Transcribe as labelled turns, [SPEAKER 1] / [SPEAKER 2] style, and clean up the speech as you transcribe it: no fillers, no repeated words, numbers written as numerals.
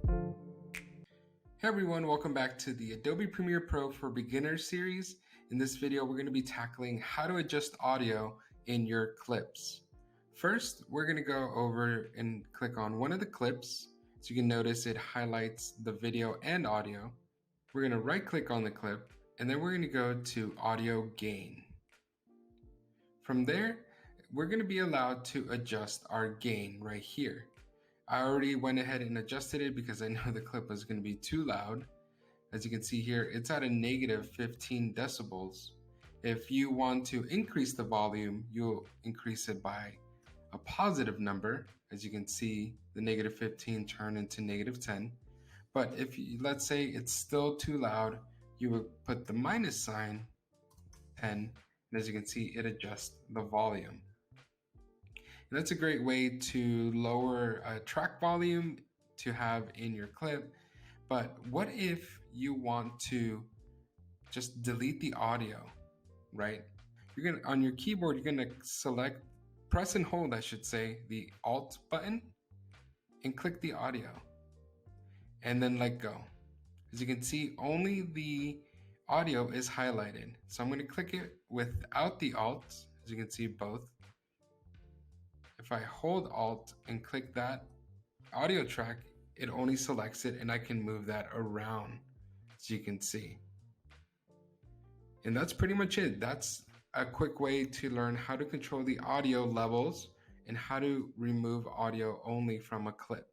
[SPEAKER 1] Hey everyone, welcome back to the Adobe Premiere Pro for Beginners series. In this video, we're going to be tackling how to adjust audio in your clips. First, we're going to go over and click on one of the clips. So you can notice it highlights the video and audio. We're going to right click on the clip and then we're going to go to audio gain. From there, we're going to be allowed to adjust our gain right here. I already went ahead and adjusted it because I know the clip was going to be too loud. As you can see here, it's at a negative 15 decibels. If you want to increase the volume, you'll increase it by a positive number. As you can see, the negative 15 turn into negative 10. But if you, let's say it's still too loud, you would put the minus sign 10. And as you can see, it adjusts the volume. And that's a great way to lower track volume to have in your clip. But what if you want to just delete the audio, right? You're gonna, on your keyboard, you're gonna select, press and hold, I should say, the Alt button and click the audio and then let go. As you can see, only the audio is highlighted. So I'm gonna click it without the Alt, as you can see both. If I hold Alt and click that audio track, it only selects it and I can move that around, as you can see. And that's pretty much it. That's a quick way to learn how to control the audio levels and how to remove audio only from a clip.